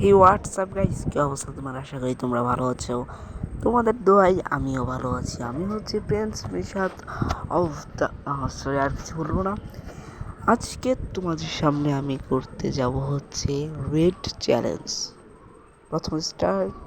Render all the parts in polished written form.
হে WhatsApp guys, কি অবস্থা তোমার? আশা করি তোমরা ভালো আছো। তোমাদের দোয়াই আমিও ভালো আছি। আমি হচ্ছে প্রিন্স মিশাত অফ দ্য সরি, আর কিছু বলবো না। আজকে তোমাদের সামনে আমি করতে যাব হচ্ছে রেড চ্যালেঞ্জ। প্রথম স্টার্ট।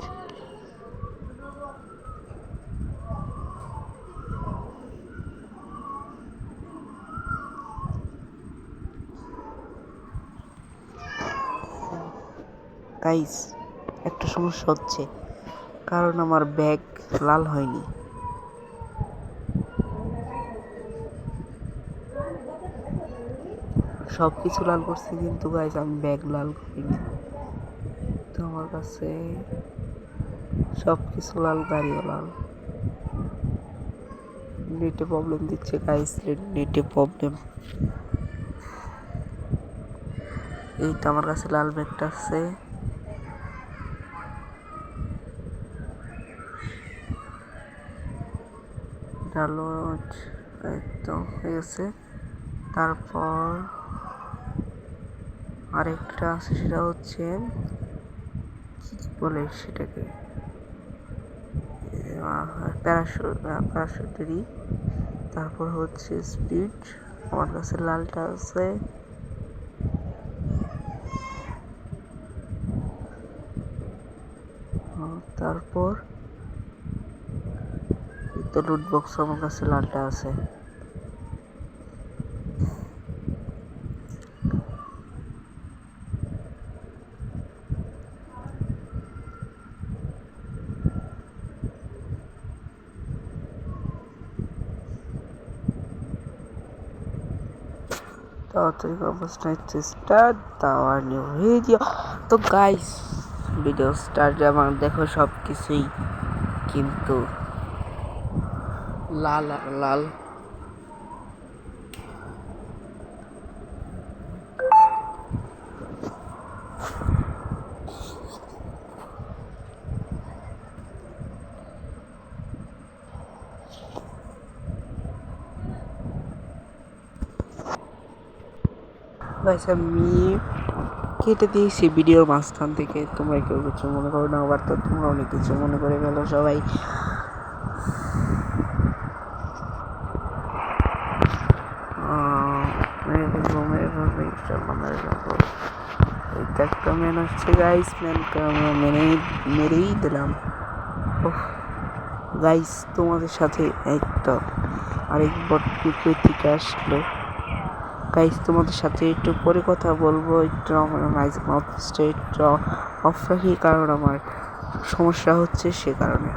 গাইস, একটা সমস্যা হচ্ছে, কারণ আমার ব্যাগ লাল হয়নি। সব কিছু লাল করছি, কিন্তু গাইস আমি ব্যাগ লাল করিনি। তো আমার কাছে সব কিছু লাল, গাড়িও লাল। নেটে প্রবলেম দিচ্ছে গাইস, নেটে প্রবলেম। এই তো আমার কাছে লাল ব্যাগটা আছে। ডাউনলোড একদম হয়ে গেছে। তারপর আরেকটা আছে, সেটা হচ্ছে কি বলে সেটাকে, প্যারাশুটারি। তারপর হচ্ছে স্পিড, আমার কাছে লালটা আছে। তারপর তো লুট বক্স, আমার কাছে লালটা আছে। তাড়াতাড়ি অবস্থা স্টার্ট দেওয়ার নিউ ভিডিও। তো গাইস, ভিডিও স্টার্ট আমার দেখো সব কিছুই কিন্তু লাল আর লাল। গাইস, আমি কেটে দিয়েছি ভিডিওর মাঝখান থেকে, তোমরা কেউ কিছু মনে করো না। আবার তো তোমরা অনেক কিছু মনে করে গেলো সবাই। এইটা একটা ম্যান হচ্ছে গাইস, ম্যানকে আমরা মেরেই দিলাম। গাইস, তোমাদের সাথে একটা আরেক বট থেকে আসলো। গাইস, তোমাদের সাথে একটু পরে কথা বলবো। একটু আমার মাউথটা একটু অফ রাখি, কারণ আমার সমস্যা হচ্ছে সে কারণে।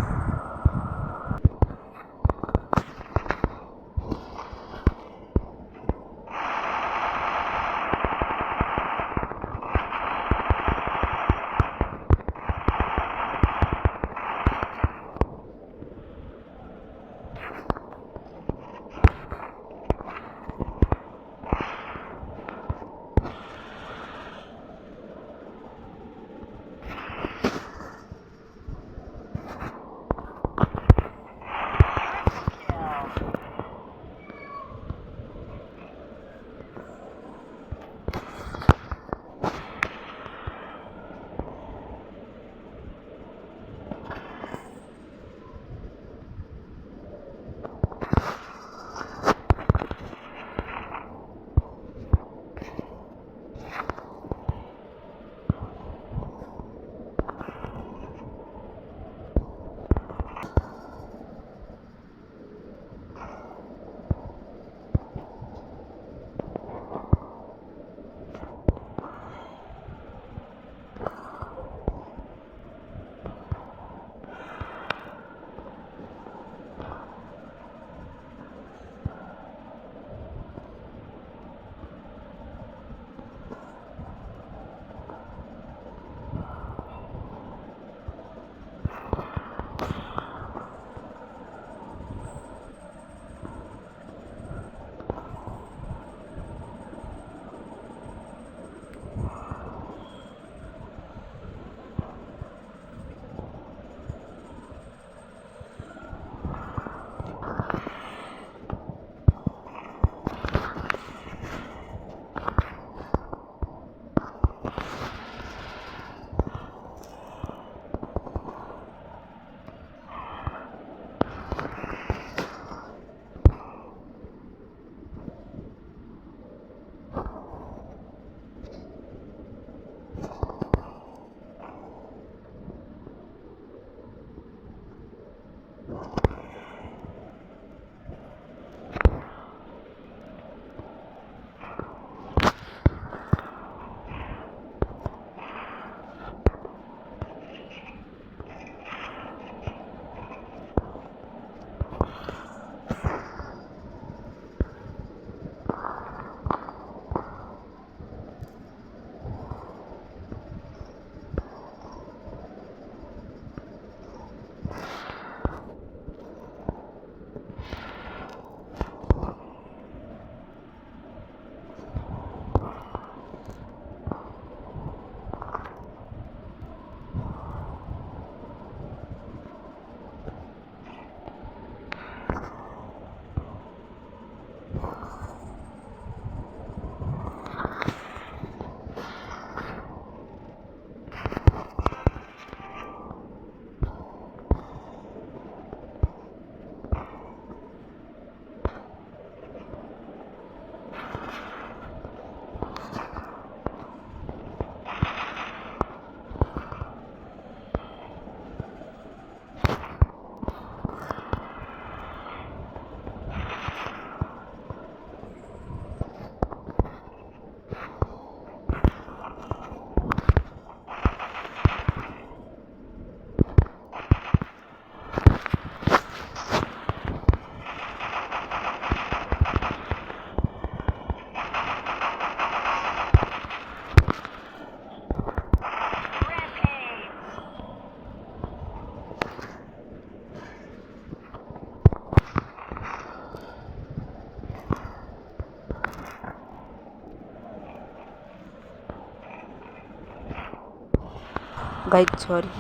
গাইড সরি,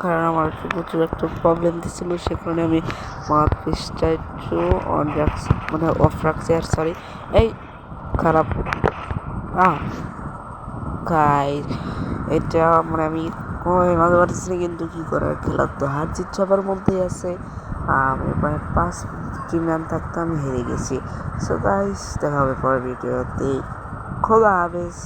কারণ আমার একটু প্রচুর একটা প্রবলেম দিচ্ছিল, সে কারণে আমি মাউথপিসটা একটু অন রাখছি, মানে অফ রাখছি। আর সরি, এই খারাপ গাইড, এটা মানে আমি মাঝে পারতেছি না, কিন্তু কী করার, খেলার তো হার জিত সবার মধ্যেই আছে। আমি মানে 5 রান থাকতে আমি হেরে গেছি। সো গাইস, দেখা হবে পরের ভিডিওতে। খোদা হাফেজ।